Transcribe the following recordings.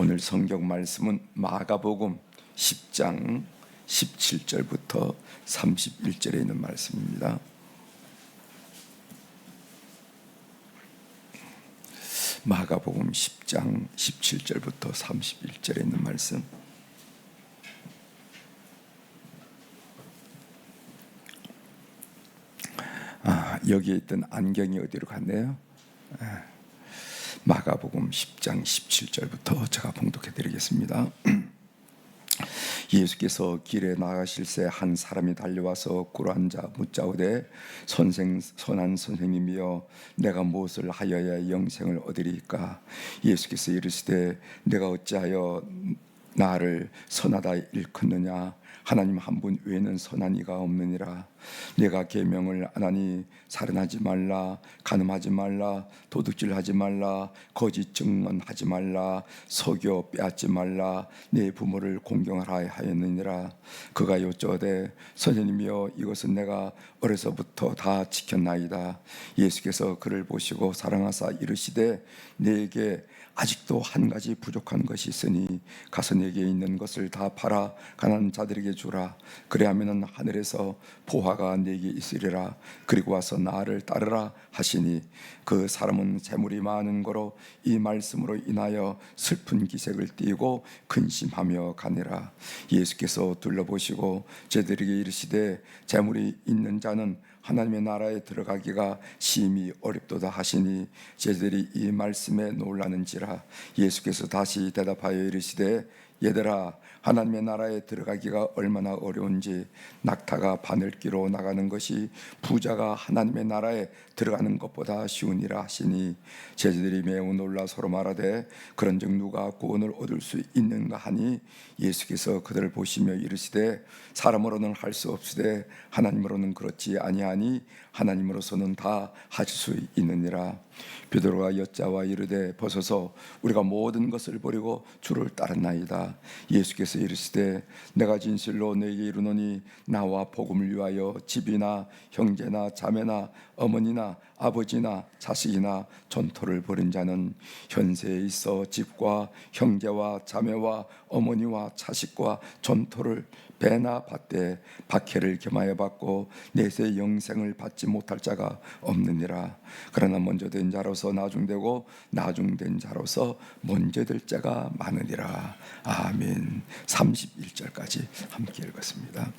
오늘 성경 말씀은 마가복음 10장 17절부터 31절에 있는 말씀입니다. 마가복음 10장 17절부터 31절에 있는 말씀. 여기에 있던 안경이 어디로 갔네요? 마가복음 10장 17절부터 제가 봉독해 드리겠습니다. 예수께서 길에 나가실새 한 사람이 달려와서 꿇어앉아 묻자오되 선한 선생님이여 내가 무엇을 하여야 영생을 얻으리이까? 예수께서 이르시되 내가 어찌하여 나를 선하다 일컫느냐? 하나님 한 분 외에는 선한 이가 없느니라. 내가 계명을 안 하니 살인하지 말라, 간음하지 말라, 도둑질하지 말라, 거짓 증언하지 말라, 속여 빼앗지 말라, 내 부모를 공경하라 하였느니라. 그가 여쭈어대 선생님이여 이것은 내가 어려서부터 다 지켰나이다. 예수께서 그를 보시고 사랑하사 이르시되 내게 아직도 한 가지 부족한 것이 있으니 가서 내게 있는 것을 다 팔아 가난한 자들에게 주라. 그리하면 하늘에서 보화가 내게 있으리라. 그리고 와서 나를 따르라 하시니 그 사람은 재물이 많은 거로 이 말씀으로 인하여 슬픈 기색을 띠고 근심하며 가니라. 예수께서 둘러보시고 저들에게 이르시되 재물이 있는 자는 하나님의 나라에 들어가기가 심히 어렵도다 하시니 제자들이 이 말씀에 놀라는지라. 예수께서 다시 대답하여 이르시되 얘들아 하나님의 나라에 들어가기가 얼마나 어려운지 낙타가 바늘기로 나가는 것이 부자가 하나님의 나라에 들어가는 것보다 쉬우니라 하시니 제자들이 매우 놀라 서로 말하되 그런즉 누가 구원을 얻을 수 있는가 하니 예수께서 그들을 보시며 이르시되 사람으로는 할 수 없으되 하나님으로는 그렇지 아니하니 하나님으로서는 다 하실 수 있느니라. 베드로가 여짜와 이르되 벗어서 우리가 모든 것을 버리고 주를 따랐나이다. 예수께서 이르시되 내가 진실로 너에게 이르노니 나와 복음을 위하여 집이나 형제나 자매나 어머니나 아버지나 자식이나 전토를 벌인 자는 현세에 있어 집과 형제와 자매와 어머니와 자식과 전토를 배나 받되 박해를 겸하여 받고 내세 영생을 받지 못할 자가 없느니라. 그러나 먼저 된 자로서 나중되고 나중된 자로서 먼저 될 자가 많으니라. 아멘. 31절까지 함께 읽었습니다.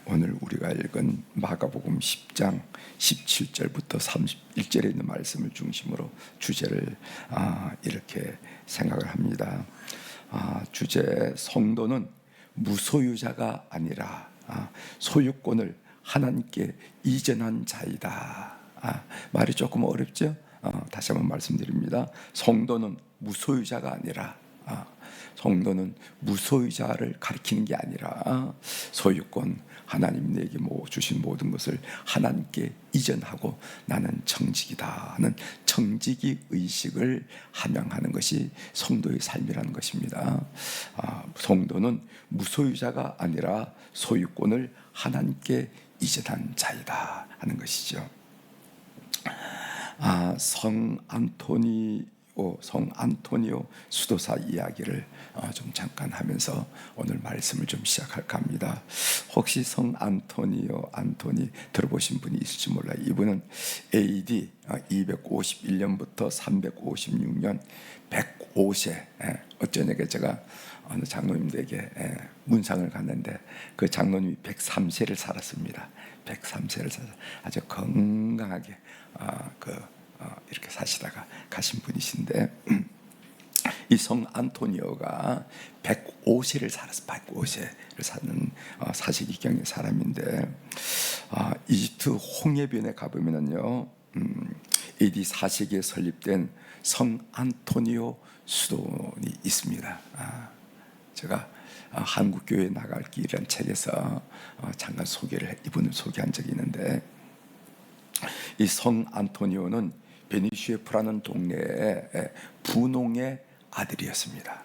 오늘 우리가 읽은 마가복음 10장 17절부터 31절에 있는 말씀을 중심으로 주제를 이렇게 생각을 합니다. 주제 성도는 무소유자가 아니라 소유권을 하나님께 이전한 자이다. 말이 조금 어렵죠? 다시 한번 말씀드립니다. 성도는 무소유자가 아니라 성도는 무소유자를 가리키는 게 아니라 소유권, 하나님 내게 주신 모든 것을 하나님께 이전하고 나는 청직이다 하는 청지기 의식을 함양하는 것이 성도의 삶이라는 것입니다. 성도는 무소유자가 아니라 소유권을 하나님께 이전한 자이다 하는 것이죠. 성 안토니오 수도사 이야기를 좀 잠깐 하면서 오늘 말씀을 좀 시작할까 합니다. 혹시 성 안토니 들어보신 분이 있을지 몰라요. 이분은 AD 251년부터 356년 105세 어쩌냐게 제가 어느 장로님에게 문상을 갔는데 그 장로님이 103세를 살았습니다. 103세를 살아 아주 건강하게 이렇게 사시다가 가신 분이신데 이 성 안토니오가 105세를 살았어요. 105세를 사는 사시기경의 사람인데 이집트 홍해변에 가보면요 AD 4세기에 설립된 성 안토니오 수도원이 있습니다. 제가 한국교회 나갈 길이라는 책에서 잠깐 이분을 소개한 적이 있는데 이 성 안토니오는 베니슈에프라는 동네의 분홍의 아들이었습니다.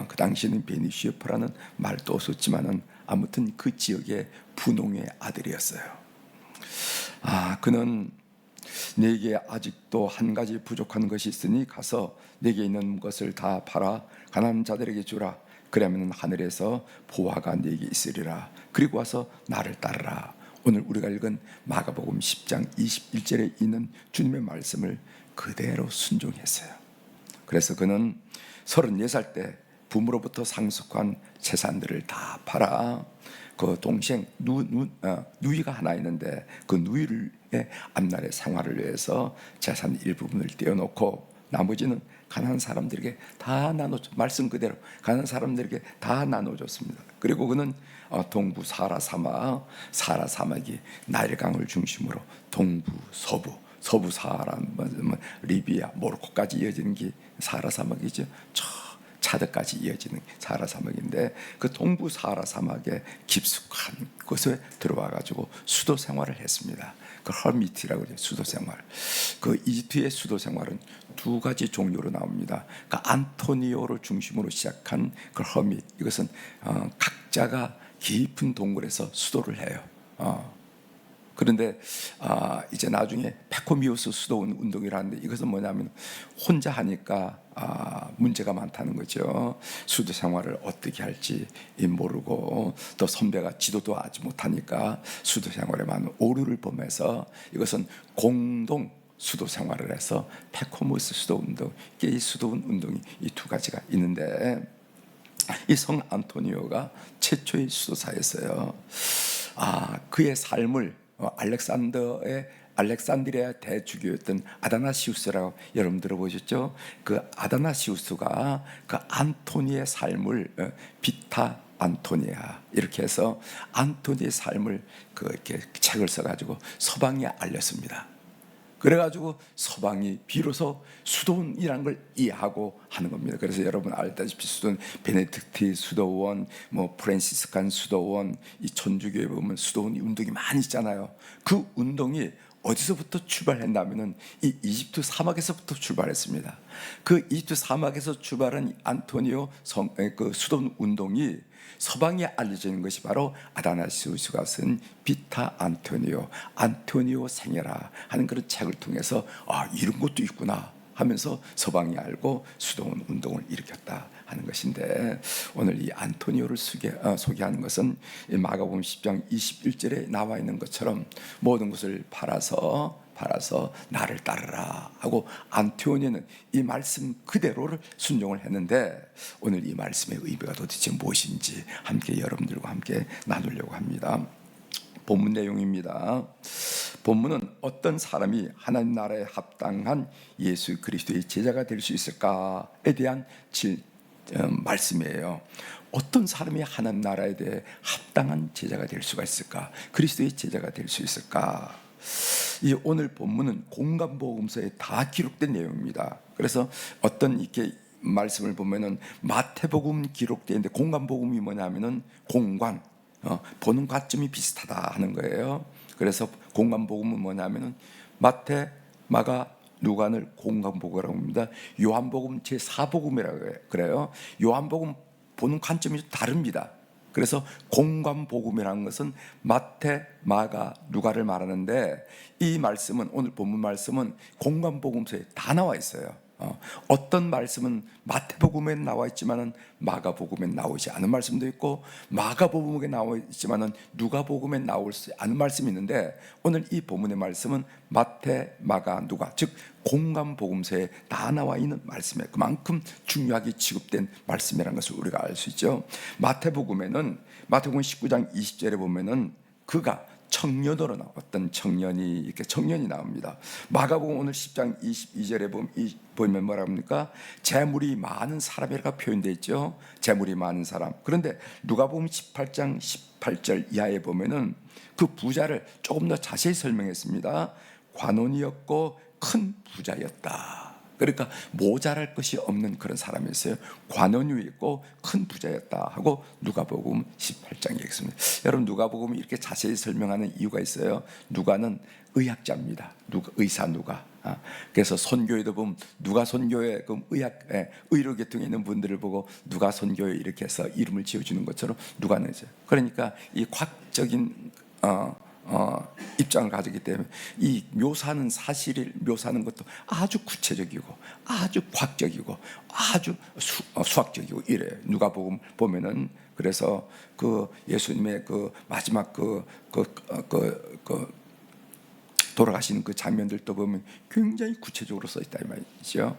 그 당시에는 베니슈에프라는 말도 없었지만은 아무튼 그 지역의 분홍의 아들이었어요. 그는 내게 아직도 한 가지 부족한 것이 있으니 가서 내게 있는 것을 다 팔아 가난한 자들에게 주라. 그러면 하늘에서 보화가 내게 있으리라. 그리고 와서 나를 따르라. 오늘 우리가 읽은 마가복음 10장 21절에 있는 주님의 말씀을 그대로 순종했어요. 그래서 그는 34살 때 부모로부터 상속한 재산들을 다 팔아 그 동생 누이가 하나 있는데 그 누이의 앞날의 생활을 위해서 재산 일부분을 떼어놓고 나머지는 가난한 사람들에게 다 말씀 그대로 가난한 사람들에게 다 나눠줬습니다. 그리고 그는 동부 사하라 사막이 나일강을 중심으로 동부 서부 사하라 리비아 모로코까지 이어지는 게 사하라 사막이죠. 차드까지 이어지는 사하라 사막인데 그 동부 사하라 사막에 깊숙한 곳에 들어와 가지고 수도 생활을 했습니다. 그 허미티라고 그래요. 수도 생활. 그 이집트의 수도 생활은 두 가지 종류로 나옵니다. 그 안토니오를 중심으로 시작한 그 허밋, 이것은 각자가 깊은 동굴에서 수도를 해요. 그런데 이제 나중에 페코미우스 수도 운동이라는데 이것은 뭐냐면 혼자 하니까 문제가 많다는 거죠. 수도 생활을 어떻게 할지 모르고 또 선배가 지도도 하지 못하니까 수도 생활에 많은 오류를 범해서 이것은 공동 수도 생활을 해서 페코미우스 수도 운동, 이 수도 운동이 이 두 가지가 있는데 이 성 안토니오가 최초의 수도사였어요. 그의 삶을 알렉산드리아 대주교였던 아다나시우스라고 여러분 들어보셨죠? 그 아다나시우스가 그 안토니의 삶을 비타 안토니아 이렇게 해서 안토니의 삶을 이렇게 책을 써가지고 서방에 알렸습니다. 그래가지고 서방이 비로소 수도원이라는 걸 이해하고 하는 겁니다. 그래서 여러분 알다시피 수도원 베네딕트 수도원, 프란시스칸 수도원, 이 천주교에 보면 수도원 운동이 많이 있잖아요. 그 운동이 어디서부터 출발했냐면은 이 이집트 사막에서부터 출발했습니다. 그 이집트 사막에서 출발한 안토니오 그 수도원 운동이 서방에 알려지는 것이 바로 아다나시우스가 쓴 비타 안토니오 생애라 하는 그런 책을 통해서 이런 것도 있구나 하면서 서방이 알고 수도원 운동을 일으켰다 하는 것인데, 오늘 이 안토니오를 소개하는 것은 마가복음 10장 21절에 나와 있는 것처럼 모든 것을 팔아서 나를 따르라 하고 안토니오는 이 말씀 그대로를 순종을 했는데, 오늘 이 말씀의 의미가 도대체 무엇인지 함께 여러분들과 함께 나누려고 합니다. 본문 내용입니다. 본문은 어떤 사람이 하나님 나라에 합당한 예수 그리스도의 제자가 될 수 있을까에 대한 말씀이에요. 어떤 사람이 하나님 나라에 대해 합당한 제자가 될 수가 있을까? 그리스도의 제자가 될 수 있을까? 이 오늘 본문은 공간복음서에 다 기록된 내용입니다. 그래서 어떤 이렇게 말씀을 보면은 마태복음 기록되는데 공간복음이 뭐냐면은 공간, 보는 관점이 비슷하다 하는 거예요. 그래서 공간복음은 뭐냐면은 마태, 마가, 누가를 공간복음이라고 합니다. 요한복음 제4복음이라고 그래요. 요한복음 보는 관점이 좀 다릅니다. 그래서 공간복음이라는 것은 마태, 마가, 누가를 말하는데, 이 말씀은 오늘 본문 말씀은 공간복음서에 다 나와 있어요. 어떤 말씀은 마태복음에 나와 있지만은 마가복음에 나오지 않은 말씀도 있고, 마가복음에 나와 있지만은 누가복음에 나오지 않은 말씀이 있는데, 오늘 이 본문의 말씀은 마태, 마가, 누가, 즉 공간복음서에 다 나와 있는 말씀에 그만큼 중요하게 취급된 말씀이라는 것을 우리가 알 수 있죠. 마태복음에는 마태복음 19장 20절에 보면은 그가 청년으로 어떤 청년이 나옵니다. 마가복음 오늘 10장 22절에 보면 뭐라 합니까? 재물이 많은 사람이라고 표현되어 있죠. 재물이 많은 사람. 그런데 누가복음 18장 18절 이하에 보면은 그 부자를 조금 더 자세히 설명했습니다. 관원이었고 큰 부자였다. 그러니까 모자랄 것이 없는 그런 사람이었어요. 관원이 있고 큰 부자였다 하고 누가복음 18장에 있습니다. 여러분, 누가복음이 이렇게 자세히 설명하는 이유가 있어요. 누가는 의학자입니다. 의사 누가. 그래서 선교에도 보면 누가 선교에 의료 계통에 있는 분들을 보고 누가 선교에 이렇게 해서 이름을 지어주는 것처럼 누가는 이제, 그러니까 이 과학적인 입장을 가지기 때문에 이 묘사하는 사실을 묘사하는 것도 아주 구체적이고 아주 과학적이고 아주 수학적이고 이래요. 누가복음 보면은 그래서 그 예수님의 그 마지막 돌아가시는 그 장면들도 보면 굉장히 구체적으로 써 있다 이 말이죠.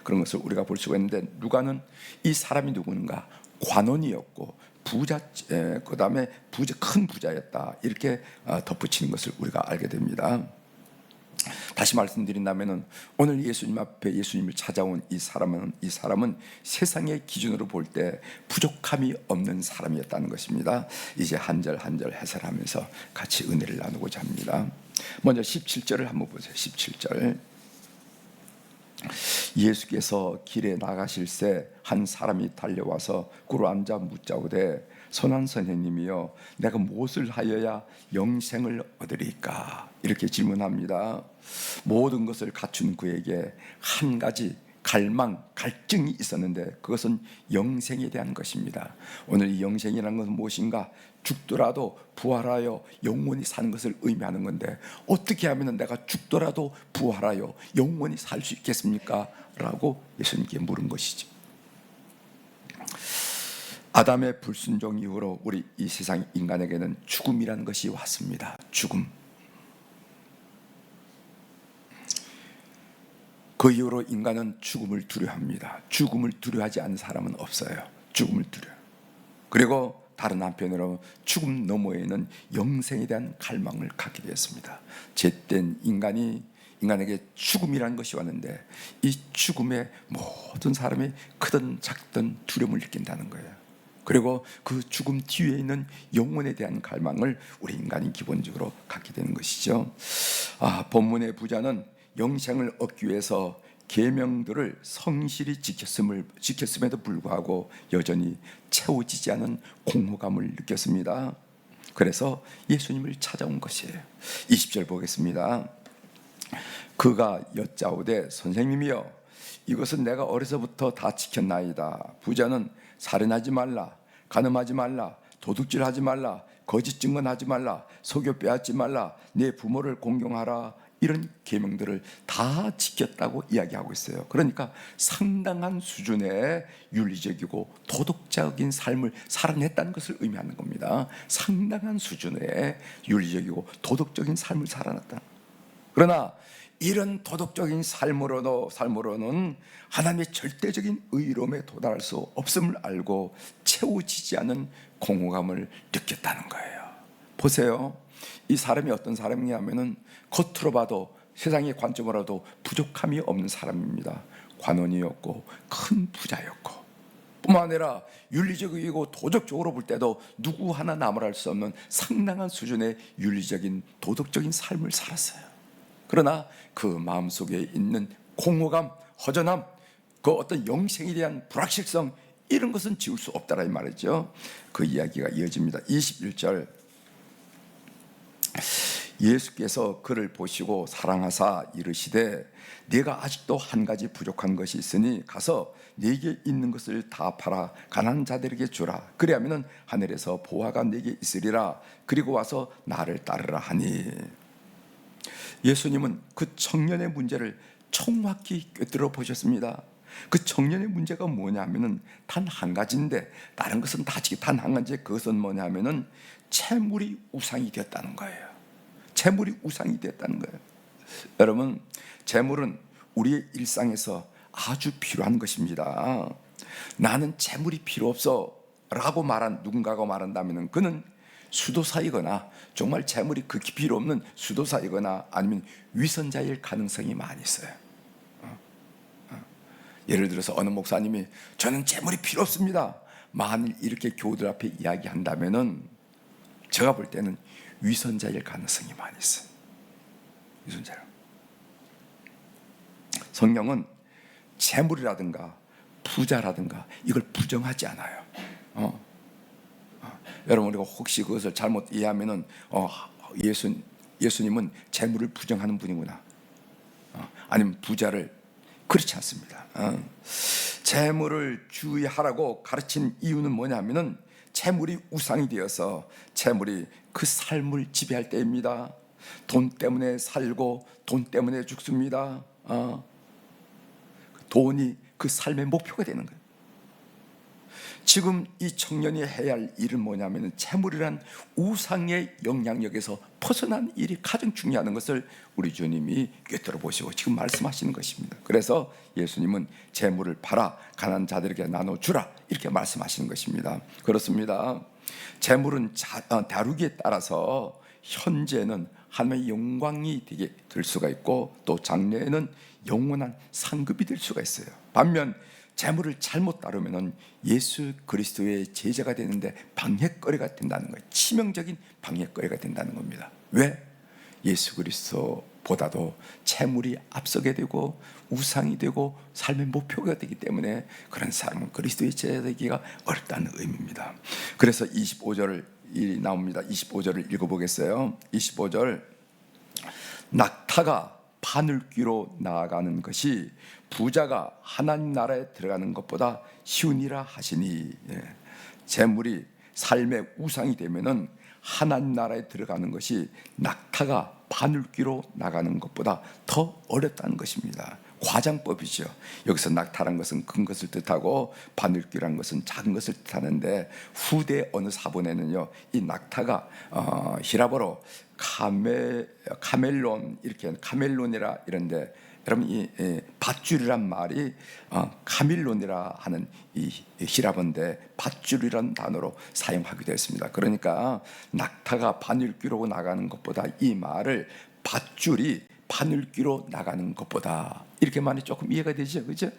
그런 것을 우리가 볼 수가 있는데 누가는 이 사람이 누구는가 관원이었고 부자, 그다음에 큰 부자였다 이렇게 덧붙이는 것을 우리가 알게 됩니다. 다시 말씀드린다면은 오늘 예수님 앞에 예수님을 찾아온 이 사람은 세상의 기준으로 볼 때 부족함이 없는 사람이었다는 것입니다. 이제 한 절 한 절 해설하면서 같이 은혜를 나누고자 합니다. 먼저 17절을 한번 보세요. 17절. 예수께서 길에 나가실새 한 사람이 달려와서 꿇어 앉아 묻자오되 선한 선생님이여 내가 무엇을 하여야 영생을 얻으리까 이렇게 질문합니다. 모든 것을 갖춘 그에게 한 가지 갈증이 있었는데 그것은 영생에 대한 것입니다. 오늘 이 영생이라는 것은 무엇인가? 죽더라도 부활하여 영원히 사는 것을 의미하는 건데 어떻게 하면 내가 죽더라도 부활하여 영원히 살 수 있겠습니까? 라고 예수님께 물은 것이죠. 아담의 불순종 이후로 우리 이 세상 인간에게는 죽음이라는 것이 왔습니다. 죽음. 그 이후로 인간은 죽음을 두려워합니다. 죽음을 두려워하지 않는 사람은 없어요. 죽음을 두려워. 그리고 다른 한편으로 죽음 너머에는 영생에 대한 갈망을 갖게 되었습니다. 죄된 인간에게 죽음이라는 것이 왔는데 이 죽음에 모든 사람이 크든 작든 두려움을 느낀다는 거예요. 그리고 그 죽음 뒤에 있는 영혼에 대한 갈망을 우리 인간이 기본적으로 갖게 되는 것이죠. 본문의 부자는 영생을 얻기 위해서 계명들을 성실히 지켰음에도 불구하고 여전히 채워지지 않은 공허감을 느꼈습니다. 그래서 예수님을 찾아온 것이에요. 20절 보겠습니다. 그가 여짜오되 선생님이여 이것은 내가 어려서부터 다 지켰나이다. 부자는 살인하지 말라, 간음하지 말라, 도둑질하지 말라, 거짓 증언하지 말라, 속여 빼앗지 말라, 내 부모를 공경하라 이런 계명들을 다 지켰다고 이야기하고 있어요. 그러니까 상당한 수준의 윤리적이고 도덕적인 삶을 살아냈다는 것을 의미하는 겁니다. 상당한 수준의 윤리적이고 도덕적인 삶을 살아냈다. 그러나 이런 도덕적인 삶으로는 하나님의 절대적인 의로움에 도달할 수 없음을 알고 채워지지 않은 공허감을 느꼈다는 거예요. 보세요. 이 사람이 어떤 사람이냐면은 겉으로 봐도 세상의 관점으로 봐도 부족함이 없는 사람입니다. 관원이었고 큰 부자였고 뿐만 아니라 윤리적이고 도덕적으로 볼 때도 누구 하나 나무랄 수 없는 상당한 수준의 윤리적인 도덕적인 삶을 살았어요. 그러나 그 마음속에 있는 공허감, 허전함, 그 어떤 영생에 대한 불확실성 이런 것은 지울 수 없다라 이 말이죠. 그 이야기가 이어집니다. 21절 예수께서 그를 보시고 사랑하사 이르시되 네가 아직도 한 가지 부족한 것이 있으니 가서 네게 있는 것을 다 팔아 가난한 자들에게 주라. 그리하면 하늘에서 보화가 네게 있으리라. 그리고 와서 나를 따르라 하니 예수님은 그 청년의 문제를 정확히 꿰뚫어 보셨습니다. 그 청년의 문제가 뭐냐면은 단 한 가지인데 다른 것은 다 단 한 가지. 그것은 뭐냐면은 재물이 우상이 되었다는 거예요. 재물이 우상이 되었다는 거예요. 여러분, 재물은 우리의 일상에서 아주 필요한 것입니다. 나는 재물이 필요 없어 라고 누군가가 말한다면 그는 수도사이거나 정말 재물이 극히 필요 없는 수도사이거나 아니면 위선자일 가능성이 많이 있어요. 예를 들어서 어느 목사님이 저는 재물이 필요 없습니다. 만일 이렇게 교우들 앞에 이야기한다면은 제가 볼 때는 위선자일 가능성이 많이 있어요. 위선자. 성경은 재물이라든가 부자라든가 이걸 부정하지 않아요. 여러분 우리가 혹시 그것을 잘못 이해하면은 예수님은 재물을 부정하는 분이구나. 아니면 부자를 그렇지 않습니다. 재물을 주의하라고 가르친 이유는 뭐냐면은 재물이 우상이 되어서 재물이 그 삶을 지배할 때입니다. 돈 때문에 살고 돈 때문에 죽습니다. 돈이 그 삶의 목표가 되는 거예요. 지금 이 청년이 해야 할 일은 뭐냐면 재물이란 우상의 영향력에서 벗어난 일이 가장 중요한 것을 우리 주님이 꿰뚫어 보시고 지금 말씀하시는 것입니다. 그래서 예수님은 재물을 팔아 가난한 자들에게 나눠주라 이렇게 말씀하시는 것입니다. 그렇습니다. 재물은 다루기에 따라서 현재는 하나님의 영광이 되게 될 수가 있고 또 장래에는 영원한 상급이 될 수가 있어요. 반면 재물을 잘못 다루면 예수 그리스도의 제자가 되는데 방해거리가 된다는 거예요. 치명적인 방해거리가 된다는 겁니다. 왜? 예수 그리스도보다도 재물이 앞서게 되고 우상이 되고 삶의 목표가 되기 때문에 그런 사람은 그리스도의 제자 되기가 어렵다는 의미입니다. 그래서 25절이 나옵니다. 25절을 읽어보겠어요. 25절, 낙타가 바늘귀로 나아가는 것이 부자가 하나님 나라에 들어가는 것보다 쉬우니라 하시니, 재물이 삶의 우상이 되면은 하나님 나라에 들어가는 것이 낙타가 바늘귀로 나가는 것보다 더 어렵다는 것입니다. 과장법이죠. 여기서 낙타란 것은 큰 것을 뜻하고 바늘귀란 것은 작은 것을 뜻하는데 후대 어느 사본에는요 이 낙타가 히라보로 카멜론 이렇게 카멜론이라 이런데 여러분 이 밧줄이란 말이 카밀론이라 하는 이 히라본데 밧줄이란 단어로 사용하게 되었습니다. 그러니까 낙타가 바늘귀로 나가는 것보다 이 말을 밧줄이 바늘귀로 나가는 것보다 이렇게 말이 조금 이해가 되죠, 그죠?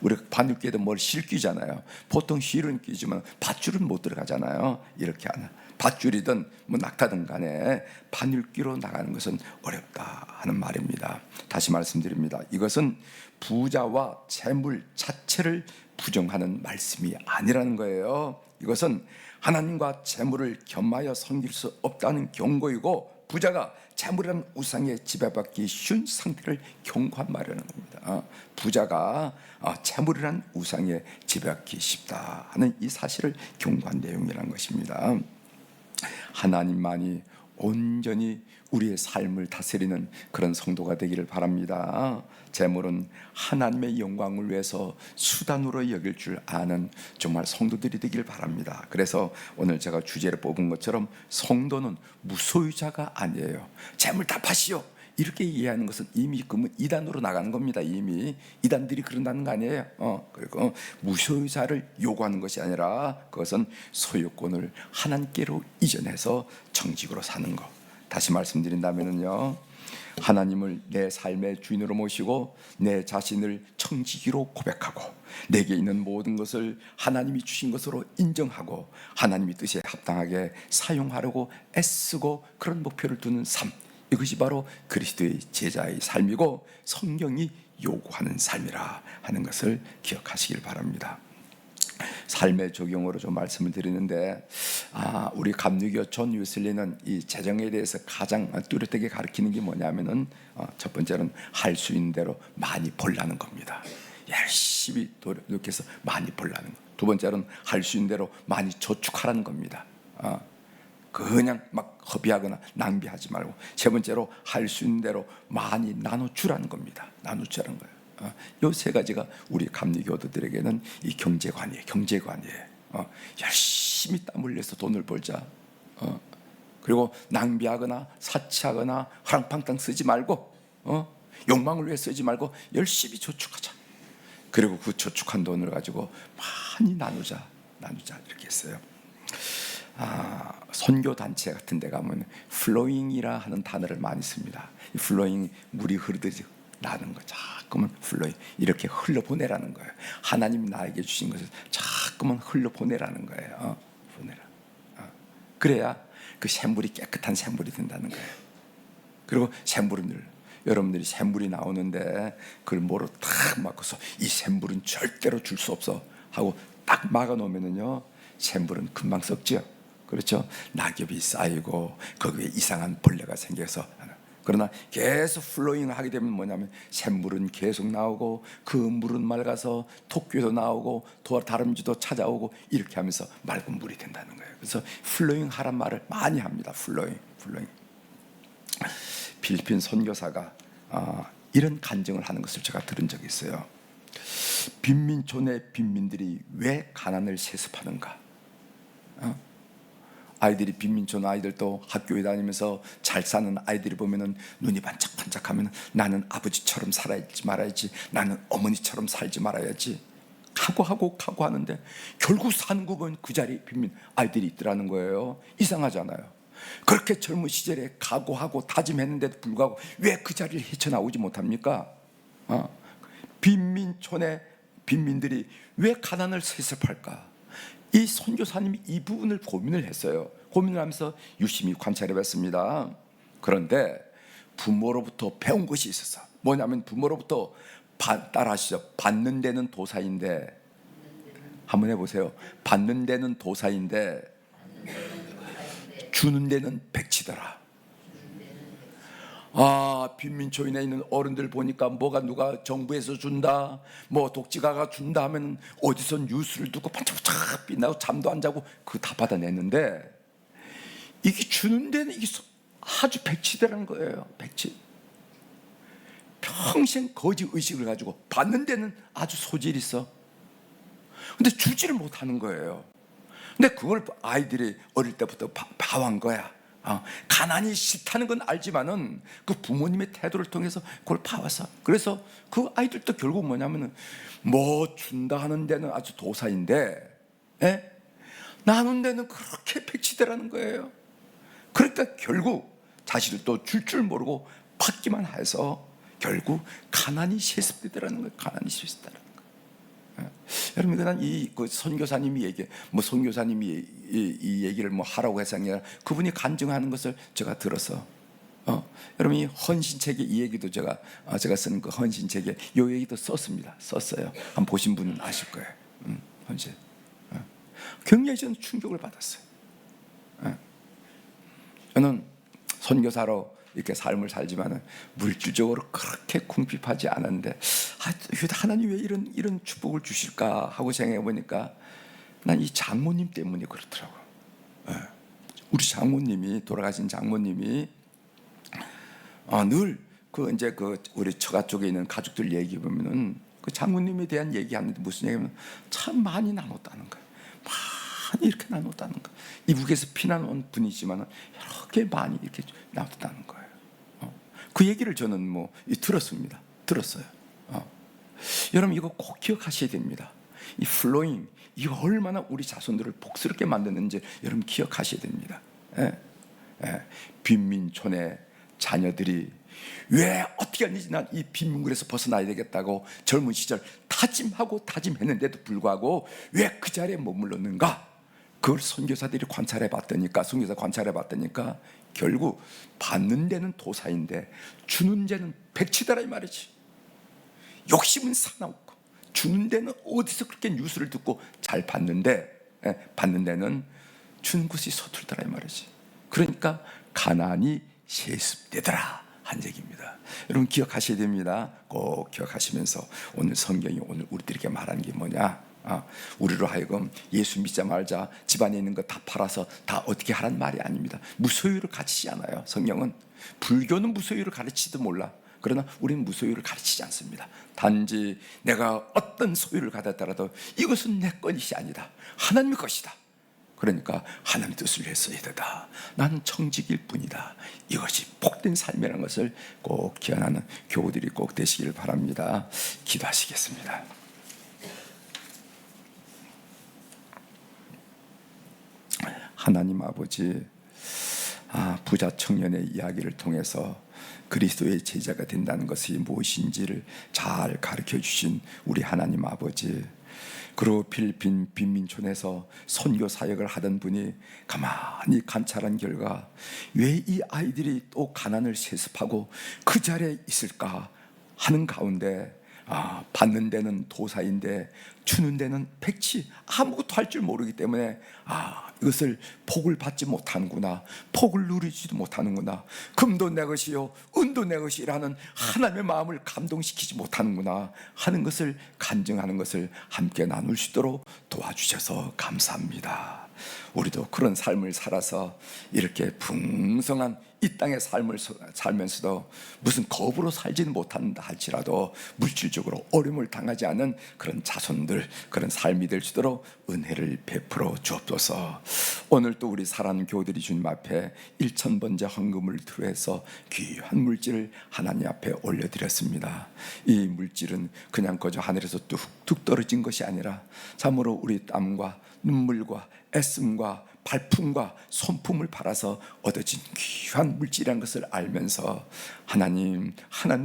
우리가 바늘귀에도 뭘 실기잖아요. 보통 실은 끼지만 밧줄은 못 들어가잖아요. 이렇게 하는 밧줄이든 뭐 낙타든 간에 바늘귀로 나가는 것은 어렵다 하는 말입니다. 다시 말씀드립니다. 이것은 부자와 재물 자체를 부정하는 말씀이 아니라는 거예요. 이것은 하나님과 재물을 겸하여 섬길 수 없다는 경고이고 부자가 재물이라는 우상에 지배받기 쉬운 상태를 경고한 말이라는 겁니다. 부자가 재물이라는 우상에 지배받기 쉽다 하는 이 사실을 경고한 내용이라는 것입니다. 하나님만이 온전히 우리의 삶을 다스리는 그런 성도가 되기를 바랍니다. 재물은 하나님의 영광을 위해서 수단으로 여길 줄 아는 정말 성도들이 되길 바랍니다. 그래서 오늘 제가 주제를 뽑은 것처럼 성도는 무소유자가 아니에요. 재물 다 파시오 이렇게 이해하는 것은 이미 그러면 이단으로 나가는 겁니다. 이미 이단들이 그런다는 거 아니에요. 그리고 무소유자를 요구하는 것이 아니라 그것은 소유권을 하나님께로 이전해서 정직으로 사는 것. 다시 말씀드린다면요, 하나님을 내 삶의 주인으로 모시고 내 자신을 청지기로 고백하고 내게 있는 모든 것을 하나님이 주신 것으로 인정하고 하나님의 뜻에 합당하게 사용하려고 애쓰고 그런 목표를 두는 삶, 이것이 바로 그리스도의 제자의 삶이고 성경이 요구하는 삶이라 하는 것을 기억하시길 바랍니다. 삶의 적용으로 좀 말씀을 드리는데 우리 감리교 존 웨슬리는 이 재정에 대해서 가장 뚜렷하게 가르치는 게 뭐냐면은 첫 번째는 할 수 있는 대로 많이 벌라는 겁니다. 열심히 노력해서 많이 벌라는 것. 두 번째는 할 수 있는 대로 많이 저축하라는 겁니다. 그냥 막 허비하거나 낭비하지 말고. 세 번째로 할 수 있는 대로 많이 나눠주라는 겁니다. 나눠주라는 거예요. 이 세 가지가 우리 감리교도들에게는 이 경제관이에요. 열심히 땀 흘려서 돈을 벌자. 그리고 낭비하거나 사치하거나 하랑팡탕 쓰지 말고 욕망을 위해 쓰지 말고 열심히 저축하자. 그리고 그 저축한 돈을 가지고 많이 나누자 이렇게 했어요. 선교 단체 같은 데 가면 플로잉이라 하는 단어를 많이 씁니다. 이 플로잉, 물이 흐르듯이 나는 거 자꾸만 플로잉, 이렇게 흘러보내라는 거예요. 하나님 나에게 주신 것을 자꾸만 흘러보내라는 거예요. 보내라. 그래야 그 샘물이 깨끗한 샘물이 된다는 거예요. 그리고 샘물은 여러분들이 샘물이 나오는데 그걸 뭐로 딱 막아서 이 샘물은 절대로 줄 수 없어 하고 딱 막아 놓으면은요, 샘물은 금방 썩죠. 그렇죠? 낙엽이 쌓이고 거기에 이상한 벌레가 생겨서 그러나 계속 플로잉을 하게 되면 뭐냐면 샘물은 계속 나오고 그 물은 맑아서 토끼도 나오고 다람쥐도 찾아오고 이렇게 하면서 맑은 물이 된다는 거예요. 그래서 플로잉 하란 말을 많이 합니다. 플로잉. 필리핀 선교사가 이런 간증을 하는 것을 제가 들은 적이 있어요. 빈민촌의 빈민들이 왜 가난을 세습하는가? 아이들이 빈민촌 아이들도 학교에 다니면서 잘 사는 아이들이 보면은 눈이 반짝반짝하면 나는 아버지처럼 살아야지 말아야지, 나는 어머니처럼 살지 말아야지 각오하는데 결국 사는 거 보면 그 자리에 빈민 아이들이 있더라는 거예요. 이상하잖아요. 그렇게 젊은 시절에 각오하고 다짐했는데도 불구하고 왜 그 자리를 헤쳐나오지 못합니까? 빈민촌의 빈민들이 왜 가난을 세습할까? 이 선교사님이 이 부분을 고민을 했어요. 고민을 하면서 유심히 관찰해봤습니다. 그런데 부모로부터 배운 것이 있었어. 뭐냐면 부모로부터 따라하시죠. 받는 데는 도사인데, 한번 해보세요. 받는 데는 도사인데 주는 데는 백치더라. 빈민촌에 있는 어른들 보니까 누가 정부에서 준다, 독지가가 준다 하면 어디서 뉴스를 듣고 반짝반짝 빛나고 잠도 안 자고 그거 다 받아내는데, 이게 주는 데는 이게 아주 백치더라는 거예요. 백치. 평생 거지 의식을 가지고 받는 데는 아주 소질이 있어. 근데 주지를 못하는 거예요. 근데 그걸 아이들이 어릴 때부터 봐온 거야. 가난이 싫다는 건 알지만은 그 부모님의 태도를 통해서 그걸 봐왔어. 그래서 그 아이들도 결국 뭐냐면은 준다 하는 데는 아주 도사인데, 나눈 데는 그렇게 백치더라는 거예요. 그러니까 결국 자식들도 줄 모르고 받기만 해서 결국 가난이 세습되더라는 거예요. 가난이 세습되더라는 거예요. 여러분, 그냥 그 선교사님이 선교사님이 이 얘기를 하라고 해서 아니라 그분이 간증하는 것을 제가 들어서, 여러분, 이 헌신책에 이 얘기도 제가 쓰는 그 헌신책에 이 얘기도 썼어요. 한번 보신 분은 아실 거예요. 헌신. 굉장히 저는 충격을 받았어요. 저는 선교사로 이렇게 삶을 살지만은 물질적으로 그렇게 궁핍하지 않았는데, 하나님 왜 이런 축복을 주실까 하고 생각해 보니까 난 이 장모님 때문에 그렇더라고요. 우리 장모님이, 돌아가신 장모님이 늘 우리 처가 쪽에 있는 가족들 얘기 보면은 그 장모님에 대한 얘기하는데 무슨 얘기냐면 참 많이 나눴다는 거예요. 많이 이렇게 나눴다는 거예요. 이북에서 피난 온 분이지만 여러 개 많이 이렇게 나눴다는 거예요. 그 얘기를 저는 들었어요. 여러분, 이거 꼭 기억하셔야 됩니다. 이 플로잉, 이거 얼마나 우리 자손들을 복스럽게 만드는지 여러분 기억하셔야 됩니다. 빈민촌의 자녀들이 왜 어떻게 하는지, 난 이 빈민굴에서 벗어나야 되겠다고 젊은 시절 다짐했는데도 불구하고 왜 그 자리에 머물렀는가? 그걸 선교사들이 관찰해 봤더니까 결국 받는 데는 도사인데 주는 데는 백치더라 이 말이지. 욕심은 사나웠고 주는 데는 어디서 그렇게 뉴스를 듣고 잘 받는데, 받는 데는 주는 것이 서툴더라 이 말이지. 그러니까 가난이 세습되더라 한 얘기입니다. 여러분 기억하셔야 됩니다. 꼭 기억하시면서 오늘 성경이 오늘 우리들에게 말하는 게 뭐냐? 우리로 하여금 예수 믿자 말자 집안에 있는 거 다 팔아서 다 어떻게 하라는 말이 아닙니다. 무소유를 가르치지 않아요. 성경은. 불교는 무소유를 가르치지도 몰라. 그러나 우리는 무소유를 가르치지 않습니다. 단지 내가 어떤 소유를 가졌더라도 이것은 내 것이 아니다, 하나님의 것이다. 그러니까 하나님의 뜻을 위해 써야 되다. 나는 청직일 뿐이다. 이것이 복된 삶이라는 것을 꼭 기억하는 교우들이 꼭 되시길 바랍니다. 기도하시겠습니다. 하나님 아버지, 부자 청년의 이야기를 통해서 그리스도의 제자가 된다는 것이 무엇인지를 잘 가르쳐 주신 우리 하나님 아버지, 그리고 필리핀 빈민촌에서 선교 사역을 하던 분이 가만히 관찰한 결과 왜 이 아이들이 또 가난을 세습하고 그 자리에 있을까 하는 가운데 받는 데는 도사인데 주는 데는 백치, 아무것도 할 줄 모르기 때문에 이것을 복을 받지 못하는구나, 복을 누리지도 못하는구나, 금도 내 것이요 은도 내 것이라는 하나님의 마음을 감동시키지 못하는구나 하는 것을 간증하는 것을 함께 나눌 수 있도록 도와주셔서 감사합니다. 우리도 그런 삶을 살아서 이렇게 풍성한 이 땅의 삶을 살면서도 무슨 겁으로 살지는 못한다 할지라도 물질적으로 어려움을 당하지 않은 그런 자손들, 그런 삶이 될 수 있도록 은혜를 베풀어 주옵소서. 오늘 또 우리 사랑하는 교우들이 주님 앞에 1,000번째 헌금을 들어해서 귀한 물질을 하나님 앞에 올려드렸습니다. 이 물질은 그냥 거저 하늘에서 뚝뚝 떨어진 것이 아니라 참으로 우리 땀과 눈물과 애씀과 발품과 손품을 팔아서 얻어진 귀한 물질이라는 것을 알면서 하나님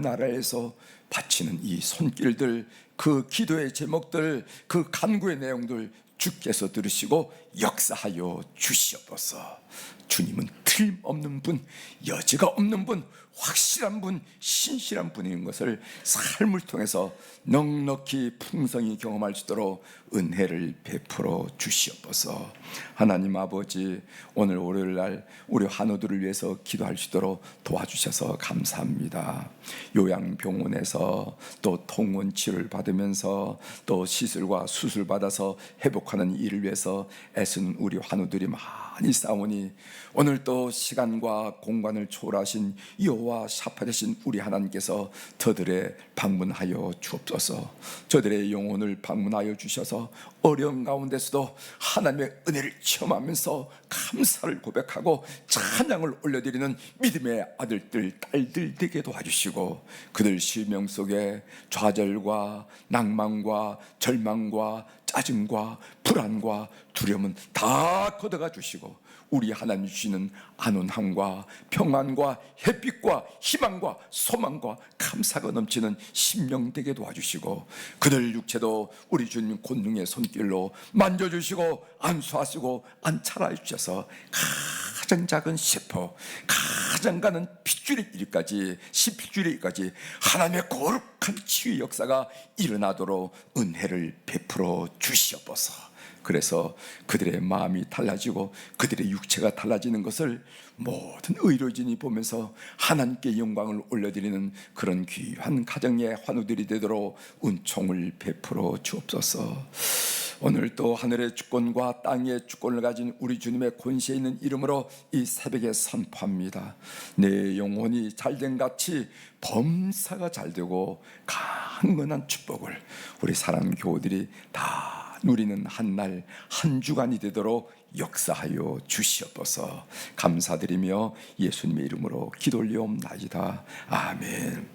나라에서 바치는 이 손길들, 그 기도의 제목들, 그 간구의 내용들 주께서 들으시고 역사하여 주시옵소서. 주님은 틀림없는 분, 여지가 없는 분, 확실한 분, 신실한 분인 것을 삶을 통해서 넉넉히 풍성히 경험할 수 있도록 은혜를 베풀어 주시옵소서. 하나님 아버지, 오늘 월요일날 우리 환우들을 위해서 기도할 수 있도록 도와주셔서 감사합니다. 요양병원에서 또 통원 치료를 받으면서 또 시술과 수술 받아서 회복하는 일을 위해서 애쓰는 우리 환우들이 많이 싸우니 오늘 또 시간과 공간을 초월하신 여호와 샤파 되신 우리 하나님께서 저들의 방문하여 주옵소서. 저들의 영혼을 방문하여 주셔서 어려운 가운데서도 하나님의 은혜를 체험하면서 감사를 고백하고 찬양을 올려드리는 믿음의 아들들 딸들 되게 도와주시고 그들 실명 속에 좌절과 낭만과 절망과 짜증과 불안과 두려움은 다 걷어가 주시고 우리 하나님 주시는 안온함과 평안과 햇빛과 희망과 소망과 감사가 넘치는 심령 되게 도와주시고 그들 육체도 우리 주님 권능의 손길로 만져주시고 안수하시고 안찰해 주셔서 가장 작은 세포, 가장 가는 핏줄의 일까지 하나님의 거룩한 치유 역사가 일어나도록 은혜를 베풀어 주시옵소서. 그래서 그들의 마음이 달라지고 그들의 육체가 달라지는 것을 모든 의료진이 보면서 하나님께 영광을 올려드리는 그런 귀한 가정의 환우들이 되도록 은총을 베풀어 주옵소서. 오늘 또 하늘의 주권과 땅의 주권을 가진 우리 주님의 권세 있는 이름으로 이 새벽에 선포합니다. 내 영혼이 잘된 같이 범사가 잘되고 강건한 축복을 우리 사랑하는 교우들이 다 누리는 한 날, 한 주간이 되도록 역사하여 주시옵소서. 감사드리며 예수님의 이름으로 기도 올리옵나이다. 아멘.